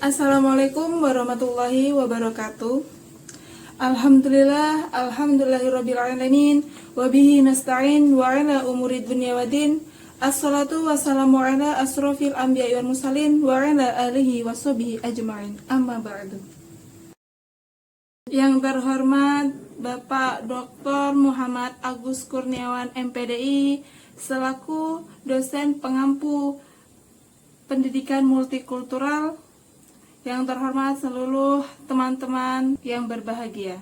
Assalamualaikum warahmatullahi wabarakatuh. Alhamdulillahirabbil alamin wa bihi nasta'in wa ala umuri dunya waddin. Assalatu wassalamu ala asrofil anbiya'i wal mursalin wa ala alihi washabihi ajma'in. Amma ba'du. Yang terhormat Bapak Dr. Muhammad Agus Kurniawan MPDI selaku dosen pengampu pendidikan multikultural. Yang terhormat seluruh teman-teman yang berbahagia.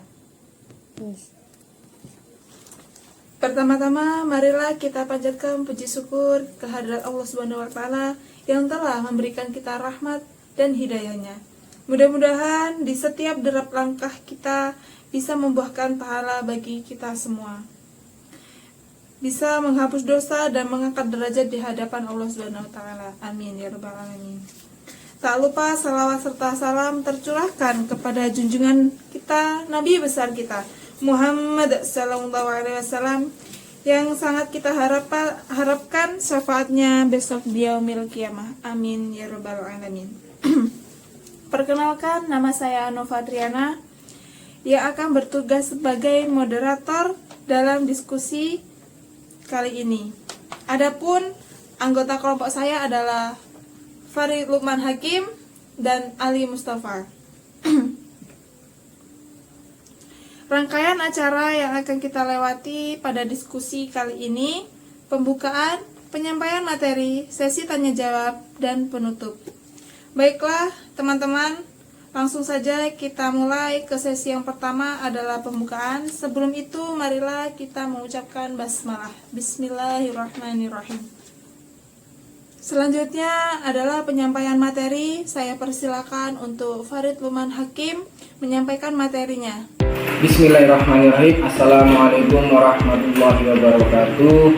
Pertama-tama, marilah kita panjatkan puji syukur kehadirat Allah Subhanahu wa Ta'ala yang telah memberikan kita rahmat dan hidayahnya. Mudah-mudahan di setiap derap langkah kita bisa membuahkan pahala bagi kita semua. Bisa menghapus dosa dan mengangkat derajat di hadapan Allah Subhanahu wa Ta'ala. Amin ya rabbal alamin. Tak lupa salawat serta salam tercurahkan kepada junjungan kita, Nabi besar kita, Muhammad sallallahu alaihi wasallam, yang sangat kita harapkan syafaatnya besok di yaumil qiyamah. Amin ya rabbal alamin. Perkenalkan, nama saya Nova Triana yang akan bertugas sebagai moderator dalam diskusi kali ini. Adapun anggota kelompok saya adalah Farid Lukman Hakim dan Ali Mustafa. Rangkaian acara yang akan kita lewati pada diskusi kali ini: pembukaan, penyampaian materi, sesi tanya jawab, dan penutup. Baiklah teman-teman, langsung saja kita mulai ke sesi yang pertama adalah pembukaan. Sebelum itu marilah kita mengucapkan basmalah. Bismillahirrahmanirrahim. Selanjutnya adalah penyampaian materi. Saya persilakan untuk Farid Lukman Hakim menyampaikan materinya. Bismillahirrahmanirrahim. Assalamualaikum warahmatullahi wabarakatuh.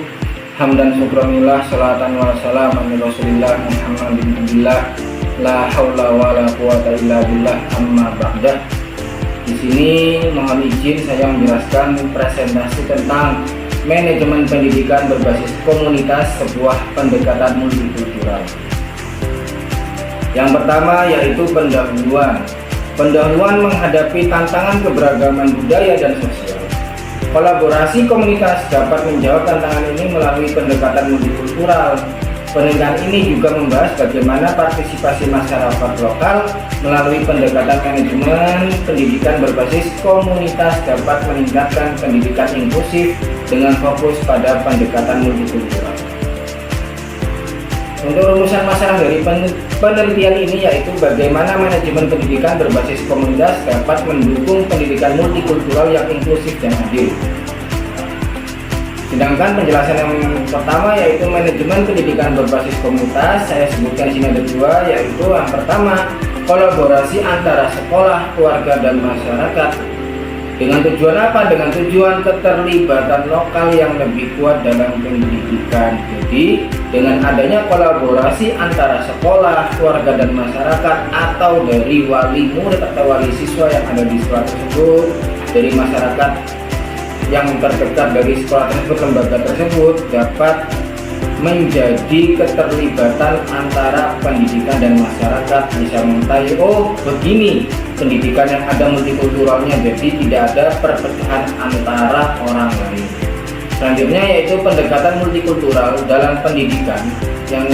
Hamdan syukranillah, salatan wa salaman ala Rasulillah Muhammad bin Abdillah. La haula wa la quwata illa billah, amma ba'dah. Di sini mohon izin saya menjelaskan presentasi tentang manajemen pendidikan berbasis komunitas, sebuah pendekatan multikultural. Yang pertama yaitu pendahuluan. Pendahuluan menghadapi tantangan keberagaman budaya dan sosial. Kolaborasi komunitas dapat menjawab tantangan ini melalui pendekatan multikultural. Penelitian ini juga membahas bagaimana partisipasi masyarakat lokal melalui pendekatan manajemen pendidikan berbasis komunitas dapat meningkatkan pendidikan inklusif dengan fokus pada pendekatan multikultural. Untuk rumusan masalah dari penelitian ini yaitu bagaimana manajemen pendidikan berbasis komunitas dapat mendukung pendidikan multikultural yang inklusif dan adil. Sedangkan penjelasan yang pertama yaitu manajemen pendidikan berbasis komunitas, saya sebutkan sini ada dua, yaitu yang pertama kolaborasi antara sekolah, keluarga, dan masyarakat. Dengan tujuan apa? Dengan tujuan keterlibatan lokal yang lebih kuat dalam pendidikan. Jadi, dengan adanya kolaborasi antara sekolah, keluarga, dan masyarakat, atau dari wali murid atau wali siswa yang ada di sekolah tersebut, dari masyarakat yang terdekat dari sekolah tersebut, lembaga tersebut, dapat menjadi keterlibatan antara pendidikan dan masyarakat, bisa mengetahui, oh begini pendidikan yang ada multikulturalnya, jadi tidak ada perpecahan antara orang lain. Selanjutnya yaitu pendekatan multikultural dalam pendidikan, yang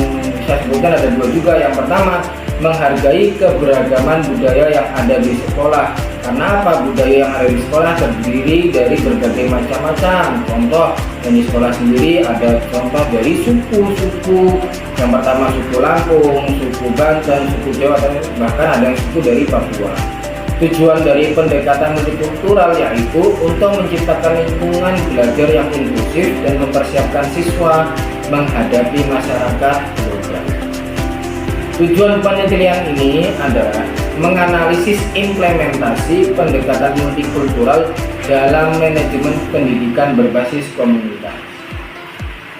saya sebutkan ada dua juga. Yang pertama, menghargai keberagaman budaya yang ada di sekolah. Karena apa? Budaya yang ada di sekolah terdiri dari berbagai macam-macam. Contoh, di sekolah sendiri ada contoh dari suku-suku. Yang pertama suku Lampung, suku Banten, suku Jawa, dan bahkan ada yang suku dari Papua. Tujuan dari pendekatan multikultural yaitu untuk menciptakan lingkungan belajar yang inklusif dan mempersiapkan siswa menghadapi masyarakat global. Tujuan penelitian ini adalah menganalisis implementasi pendekatan multikultural dalam manajemen pendidikan berbasis komunitas.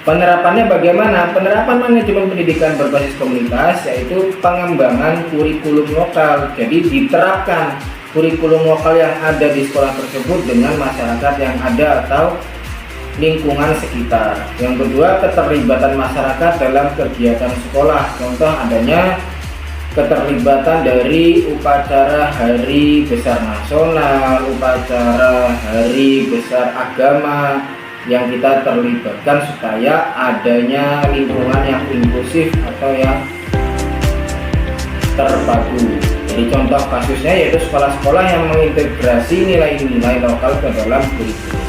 Penerapannya bagaimana? Penerapan manajemen pendidikan berbasis komunitas yaitu pengembangan kurikulum lokal. Jadi diterapkan kurikulum lokal yang ada di sekolah tersebut dengan masyarakat yang ada atau lingkungan sekitar. Yang kedua, keterlibatan masyarakat dalam kegiatan sekolah. Contoh adanya keterlibatan dari upacara Hari Besar Nasional, upacara Hari Besar Agama yang kita terlibatkan supaya adanya lingkungan yang inklusif atau yang terpadu. Jadi contoh kasusnya yaitu sekolah-sekolah yang mengintegrasi nilai-nilai lokal ke dalam kurikulum.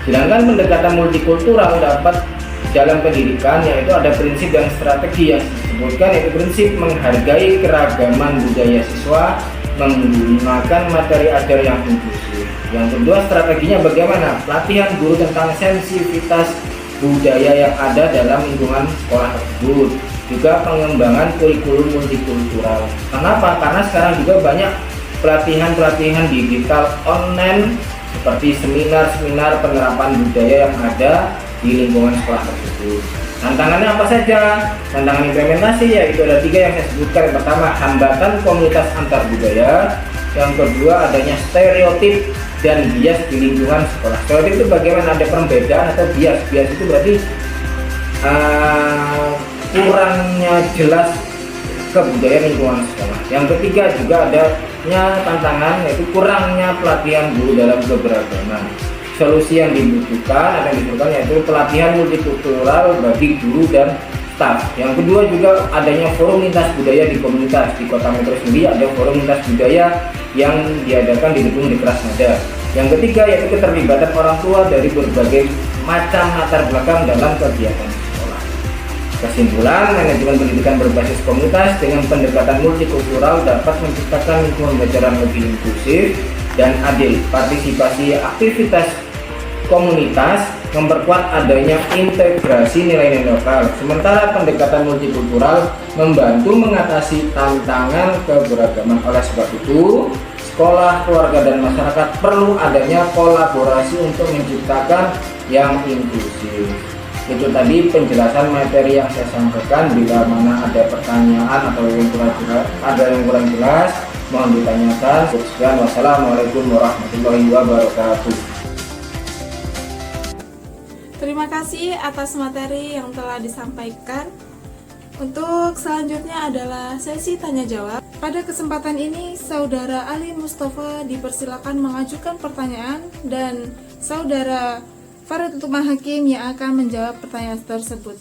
Sedangkan pendekatan multikultural dapat dalam pendidikan yaitu ada prinsip dan strategi yang disebutkan, yaitu prinsip menghargai keragaman budaya siswa menggunakan materi ajar yang inklusif. Yang kedua, strateginya bagaimana? Pelatihan guru tentang sensitivitas budaya yang ada dalam lingkungan sekolah tersebut. Juga pengembangan kurikulum multikultural. Kenapa? Karena sekarang juga banyak pelatihan-pelatihan digital online seperti seminar-seminar penerapan budaya yang ada di lingkungan sekolah tersebut. Tantangannya apa saja? Tantangan implementasi yaitu ada 3 yang saya sebutkan. Yang pertama, hambatan komunitas antar budaya. Yang kedua, adanya stereotip dan bias di lingkungan sekolah. Stereotip itu bagaimana? Ada perbedaan atau bias. Bias itu berarti kurangnya jelas kebudayaan lingkungan sekolah. Yang ketiga juga adanya tantangan yaitu kurangnya pelatihan guru dalam keberagaman. Solusi yang dibutuhkan yaitu pelatihan multikultural bagi guru dan staf. Yang kedua juga adanya forum lintas budaya di komunitas. Di Kota Metro sendiri ada forum lintas budaya yang diadakan di gedung Dikras Nada. Yang ketiga yaitu keterlibatan orang tua dari berbagai macam latar belakang dalam kegiatan sekolah. Kesimpulan, manajemen pendidikan berbasis komunitas dengan pendekatan multikultural dapat menciptakan lingkungan belajar yang lebih inklusif dan adil. Partisipasi aktivitas komunitas memperkuat adanya integrasi nilai-nilai lokal. Sementara pendekatan multikultural membantu mengatasi tantangan keberagaman. Oleh sebab itu, sekolah, keluarga, dan masyarakat perlu adanya kolaborasi untuk menciptakan yang inklusif. Itu tadi penjelasan materi yang saya sampaikan. Bila mana ada pertanyaan atau yang kurang jelas, mohon ditanyakan. Sekian, wassalamualaikum warahmatullahi wabarakatuh. Terima kasih atas materi yang telah disampaikan. Untuk selanjutnya adalah sesi tanya jawab. Pada kesempatan ini, Saudara Ali Mustafa dipersilakan mengajukan pertanyaan dan Saudara Farid Lukman Hakim yang akan menjawab pertanyaan tersebut.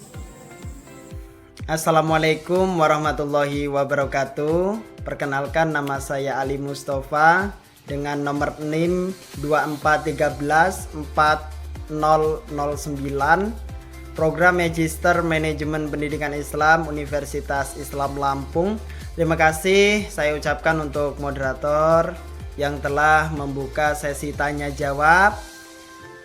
Assalamualaikum warahmatullahi wabarakatuh. Perkenalkan, nama saya Ali Mustafa dengan nomor NIM 2413409, Program Magister Manajemen Pendidikan Islam Universitas Islam Lampung. Terima kasih saya ucapkan untuk moderator yang telah membuka sesi tanya jawab.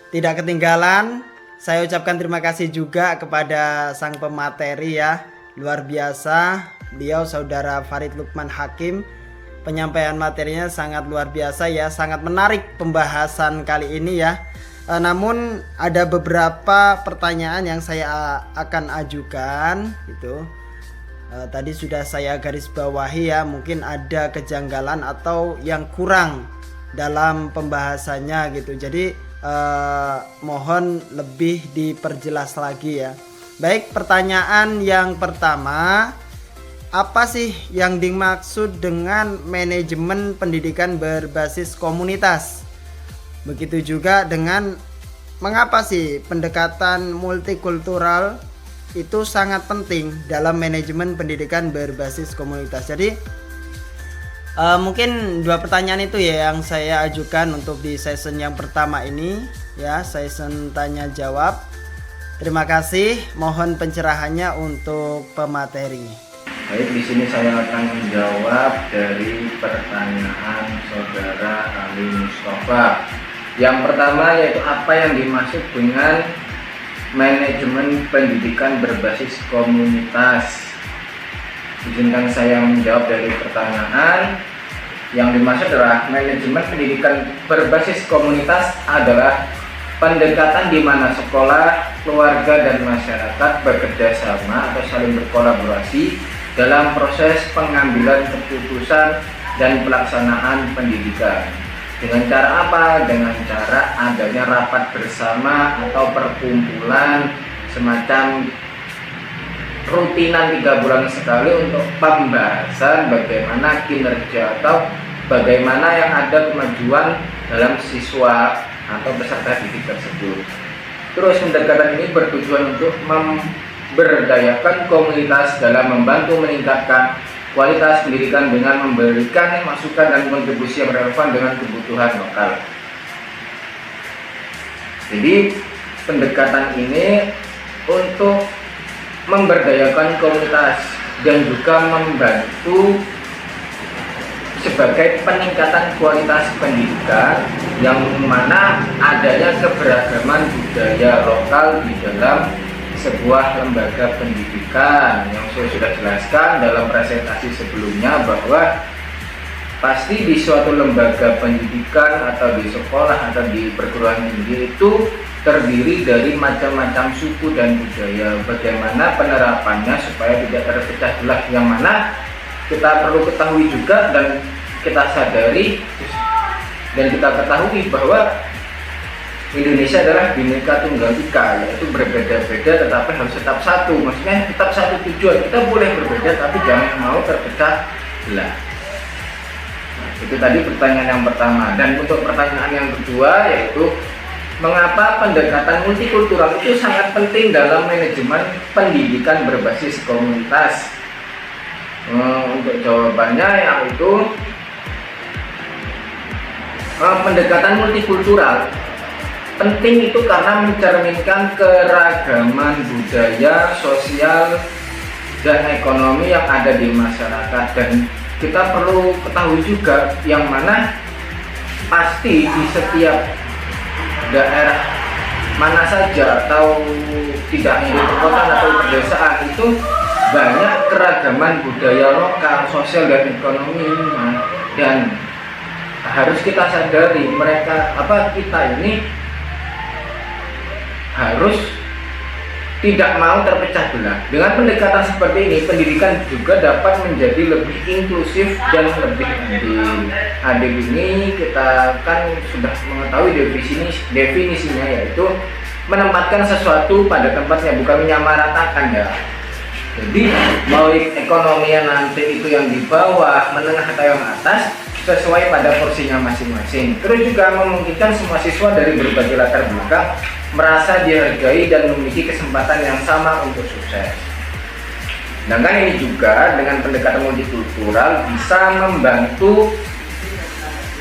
Tidak ketinggalan, saya ucapkan terima kasih juga kepada sang pemateri ya. Luar biasa, beliau Saudara Farid Lukman Hakim penyampaian materinya sangat luar biasa ya, sangat menarik pembahasan kali ini ya. Namun ada beberapa pertanyaan yang saya akan ajukan gitu. Tadi sudah saya garis bawahi ya, mungkin ada kejanggalan atau yang kurang dalam pembahasannya gitu. Jadi mohon lebih diperjelas lagi ya. Baik, pertanyaan yang pertama, apa sih yang dimaksud dengan manajemen pendidikan berbasis komunitas? Begitu juga dengan mengapa sih pendekatan multikultural itu sangat penting dalam manajemen pendidikan berbasis komunitas. Jadi mungkin dua pertanyaan itu ya yang saya ajukan untuk di season yang pertama ini ya, season tanya jawab. Terima kasih, mohon pencerahannya untuk pemateri. Baik, di sini saya akan menjawab dari pertanyaan saudara Ali Mustafa. Yang pertama yaitu apa yang dimaksud dengan manajemen pendidikan berbasis komunitas. Izinkan saya menjawab dari pertanyaan. Yang dimaksud adalah manajemen pendidikan berbasis komunitas adalah pendekatan di mana sekolah, keluarga, dan masyarakat bekerja sama atau saling berkolaborasi dalam proses pengambilan keputusan dan pelaksanaan pendidikan. Dengan cara apa? Dengan cara adanya rapat bersama atau perkumpulan semacam rutinan 3 bulan sekali untuk pembahasan bagaimana kinerja atau bagaimana yang ada kemajuan dalam siswa atau peserta didik tersebut. Terus pendekatan ini bertujuan untuk memberdayakan komunitas dalam membantu meningkatkan kualitas pendidikan dengan memberikan masukan dan kontribusi yang relevan dengan kebutuhan lokal. Jadi pendekatan ini untuk memberdayakan komunitas dan juga membantu sebagai peningkatan kualitas pendidikan yang mana adanya keberagaman budaya lokal di dalam sebuah lembaga pendidikan. Yang saya sudah jelaskan dalam presentasi sebelumnya bahwa pasti di suatu lembaga pendidikan atau di sekolah atau di perguruan tinggi itu terdiri dari macam-macam suku dan budaya. Bagaimana penerapannya supaya tidak terpecah belah, yang mana kita perlu ketahui juga dan kita sadari dan kita ketahui bahwa Indonesia adalah Bhinneka Tunggal Ika, yaitu berbeda-beda tetapi harus tetap satu. Maksudnya tetap satu tujuan. Kita boleh berbeda tapi jangan mau terpecah belah. Nah, itu tadi pertanyaan yang pertama. Dan untuk pertanyaan yang kedua yaitu mengapa pendekatan multikultural itu sangat penting dalam manajemen pendidikan berbasis komunitas. Untuk jawabannya yaitu pendekatan multikultural penting itu karena mencerminkan keragaman budaya, sosial, dan ekonomi yang ada di masyarakat. Dan kita perlu ketahui juga yang mana pasti di setiap daerah mana saja atau tidak hanya di perkotaan atau pedesaan itu banyak keragaman budaya lokal, sosial, dan ekonomi. Dan harus kita sadari kita ini harus tidak mau terpecah belah. Dengan pendekatan seperti ini, pendidikan juga dapat menjadi lebih inklusif dan lebih adil. Adil ini kita kan sudah mengetahui definisinya, yaitu menempatkan sesuatu pada tempatnya, bukan menyamaratakan ya. Jadi mau ekonominya nanti itu yang di bawah, menengah atau yang atas sesuai pada porsinya masing-masing. Terus juga memungkinkan semua siswa dari berbagai latar belakang merasa dihargai dan memiliki kesempatan yang sama untuk sukses. Sedangkan ini juga dengan pendekatan multikultural bisa membantu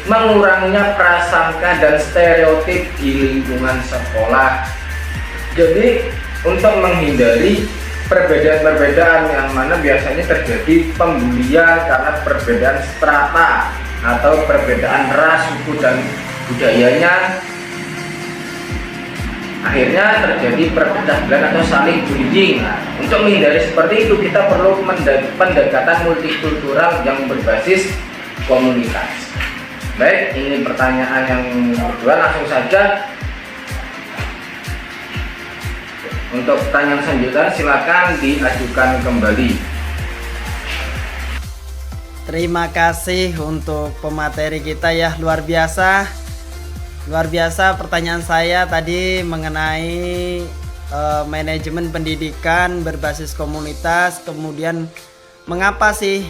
menguranginya prasangka dan stereotip di lingkungan sekolah. Jadi untuk menghindari perbedaan-perbedaan yang mana biasanya terjadi pembulian karena perbedaan strata atau perbedaan ras, suku, dan budayanya, akhirnya terjadi perpecahan atau saling bullying. Untuk menghindari seperti itu, kita perlu pendekatan multikultural yang berbasis komunitas. Baik, ini pertanyaan yang kedua, langsung saja. Untuk pertanyaan selanjutnya silakan diajukan kembali. Terima kasih untuk pemateri kita ya, luar biasa. Luar biasa pertanyaan saya tadi mengenai manajemen pendidikan berbasis komunitas, kemudian mengapa sih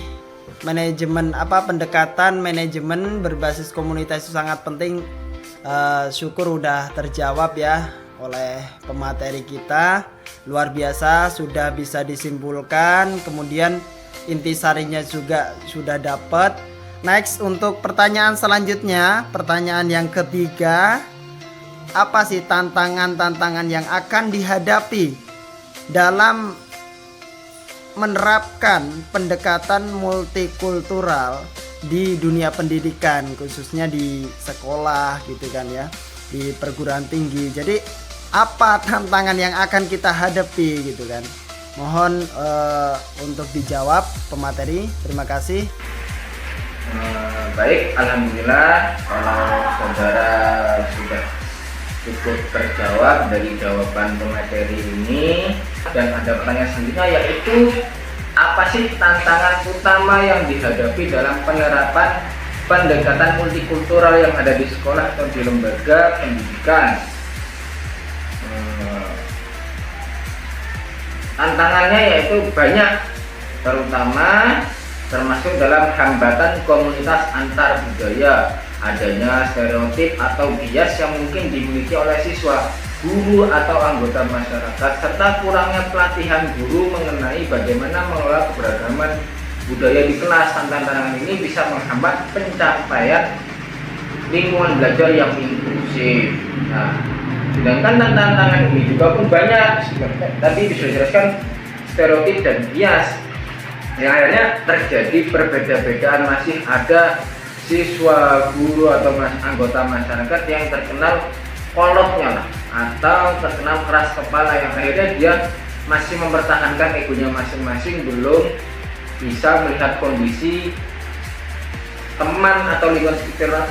pendekatan manajemen berbasis komunitas itu sangat penting. Syukur udah terjawab ya oleh pemateri kita. Luar biasa, sudah bisa disimpulkan, kemudian intisarinya juga sudah dapat. Next, untuk pertanyaan selanjutnya, pertanyaan yang ketiga, apa sih tantangan-tantangan yang akan dihadapi dalam menerapkan pendekatan multikultural di dunia pendidikan, khususnya di sekolah gitu kan ya, di perguruan tinggi. Jadi apa tantangan yang akan kita hadapi gitu kan? Mohon untuk dijawab pemateri. Terima kasih. Baik, alhamdulillah kalau saudara sudah cukup terjawab dari jawaban pemateri ini. Dan ada pertanyaan selanjutnya, yaitu apa sih tantangan utama yang dihadapi dalam penerapan pendekatan multikultural yang ada di sekolah atau di lembaga pendidikan? Tantangannya yaitu banyak, terutama termasuk dalam hambatan komunitas antar budaya, adanya stereotip atau bias yang mungkin dimiliki oleh siswa, guru atau anggota masyarakat, serta kurangnya pelatihan guru mengenai bagaimana mengelola keberagaman budaya di kelas. Tantangan ini bisa menghambat pencapaian lingkungan belajar yang inklusif. Nah, sedangkan tantangan ini juga pun banyak, tadi bisa dijelaskan stereotip dan bias yang akhirnya terjadi perbeda-bedaan. Masih ada siswa, guru atau anggota masyarakat yang terkenal kolotnya lah, atau terkenal keras kepala, yang akhirnya dia masih mempertahankan egonya masing-masing, belum bisa melihat kondisi teman atau lingkungan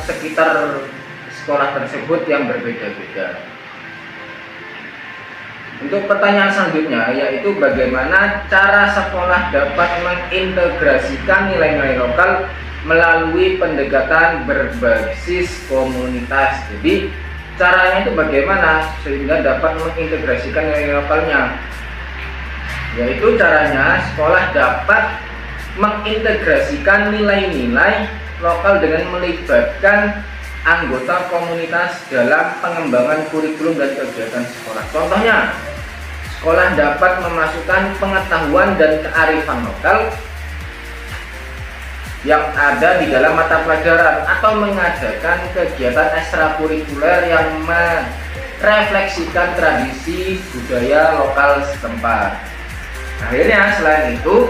sekitar sekolah tersebut yang berbeda-beda. Untuk pertanyaan selanjutnya, yaitu bagaimana cara sekolah dapat mengintegrasikan nilai-nilai lokal melalui pendekatan berbasis komunitas. Jadi caranya itu bagaimana sehingga dapat mengintegrasikan nilai lokalnya, yaitu caranya sekolah dapat mengintegrasikan nilai-nilai lokal dengan melibatkan anggota komunitas dalam pengembangan kurikulum dan kegiatan sekolah. Contohnya, sekolah dapat memasukkan pengetahuan dan kearifan lokal yang ada di dalam mata pelajaran atau mengadakan kegiatan ekstrakurikuler yang merefleksikan tradisi budaya lokal setempat. Akhirnya, selain itu,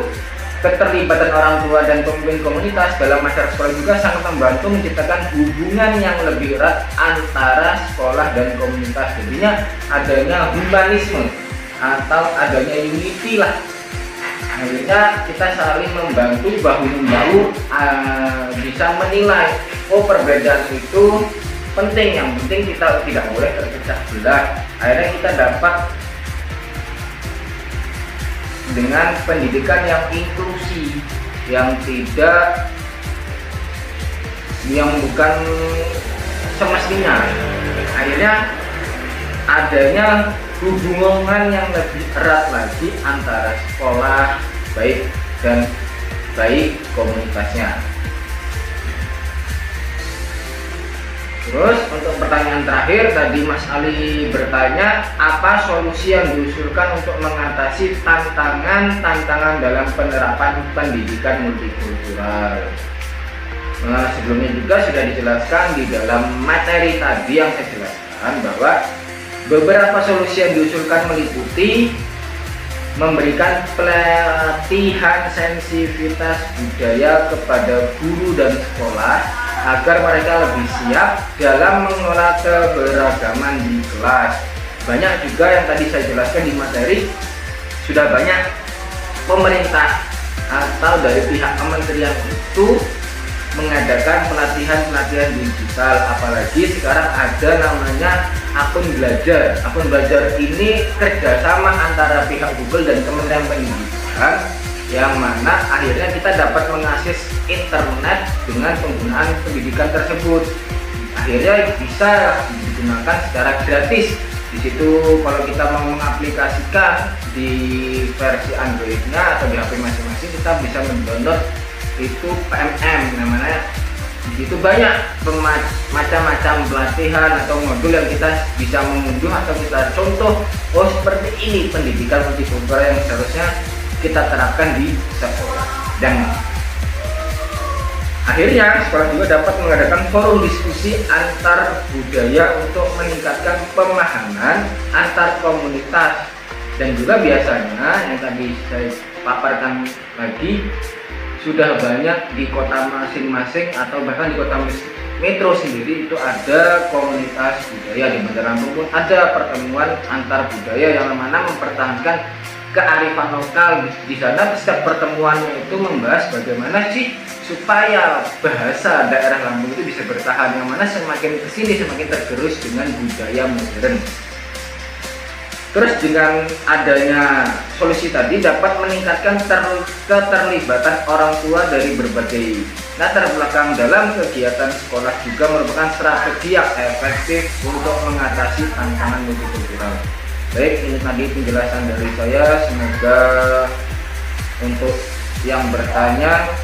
keterlibatan orang tua dan pemimpin komunitas dalam masyarakat sekolah juga sangat membantu menciptakan hubungan yang lebih erat antara sekolah dan komunitas. Jadinya adanya humanisme atau adanya unity lah. Akhirnya kita saling membantu, bahu-membahu, bisa menilai, oh perbedaan itu penting, yang penting kita tidak boleh terpecah belah. Akhirnya kita dapat dengan pendidikan yang inklusi, yang tidak, yang bukan semestinya. Akhirnya adanya hubungan yang lebih erat lagi antara sekolah baik dan baik komunitasnya. Terus untuk pertanyaan terakhir, tadi Mas Ali bertanya apa solusi yang diusulkan untuk mengatasi tantangan dalam penerapan pendidikan multikultural. Nah, sebelumnya juga sudah dijelaskan di dalam materi tadi yang saya jelaskan bahwa beberapa solusi yang diusulkan meliputi memberikan pelatihan sensitivitas budaya kepada guru dan sekolah agar mereka lebih siap dalam mengelola keberagaman di kelas. Banyak juga yang tadi saya jelaskan di materi, sudah banyak pemerintah atau dari pihak kementerian itu mengadakan pelatihan-pelatihan digital, apalagi sekarang ada namanya akun belajar. Akun belajar ini kerjasama antara pihak Google dan Kementerian Pendidikan, yang mana akhirnya kita dapat mengakses internet dengan penggunaan pendidikan tersebut. Akhirnya bisa digunakan secara gratis. Di situ kalau kita mau mengaplikasikan di versi Android-nya atau di HP masing-masing, kita bisa mendownload itu PMM namanya. Di situ banyak macam-macam pelatihan atau modul yang kita bisa mengunduh atau kita contoh, oh seperti ini pendidikan multikultural yang seharusnya kita terapkan di sekolah. Dan akhirnya sekolah juga dapat mengadakan forum diskusi antar budaya untuk meningkatkan pemahaman antar komunitas. Dan juga biasanya yang tadi saya paparkan lagi, sudah banyak di kota masing-masing atau bahkan di kota metro sendiri itu ada komunitas budaya. Di Bandar Lampung pun ada pertemuan antar budaya yang mana mempertahankan kearifan lokal. Di sana setiap pertemuannya itu membahas bagaimana sih supaya bahasa daerah Lampung itu bisa bertahan, yang mana semakin kesini semakin tergerus dengan budaya modern. Terus dengan adanya solusi tadi dapat meningkatkan keterlibatan orang tua dari berbagai latar belakang dalam kegiatan sekolah, juga merupakan strategi yang efektif untuk mengatasi tantangan multikultural. Baik, ini tadi penjelasan dari saya. Semoga untuk yang bertanya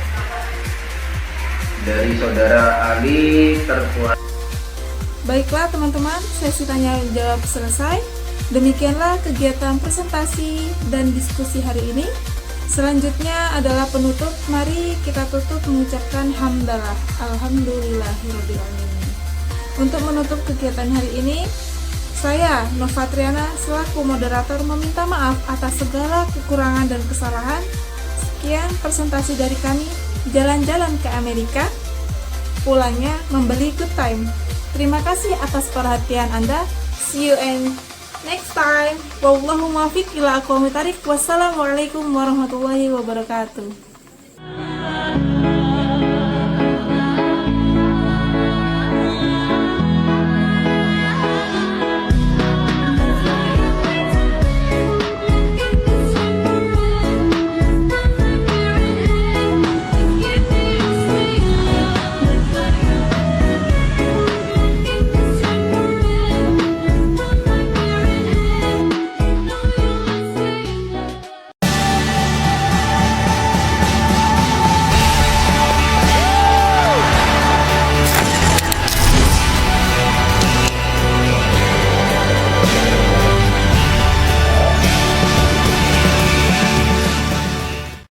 dari saudara Ali terkuat. Baiklah teman-teman, sesi tanya jawab selesai. Demikianlah kegiatan presentasi dan diskusi hari ini. Selanjutnya adalah penutup. Mari kita tutup mengucapkan hamdalah. Alhamdulillahirrabbilalamin. Untuk menutup kegiatan hari ini, saya Nova Triana selaku moderator meminta maaf atas segala kekurangan dan kesalahan. Sekian presentasi dari kami. Jalan-jalan ke Amerika, pulangnya membeli good time. Terima kasih atas perhatian Anda. See you in next time. Wallahu muwaffiq ila aqwamit thariq. Wassalamualaikum warahmatullahi wabarakatuh.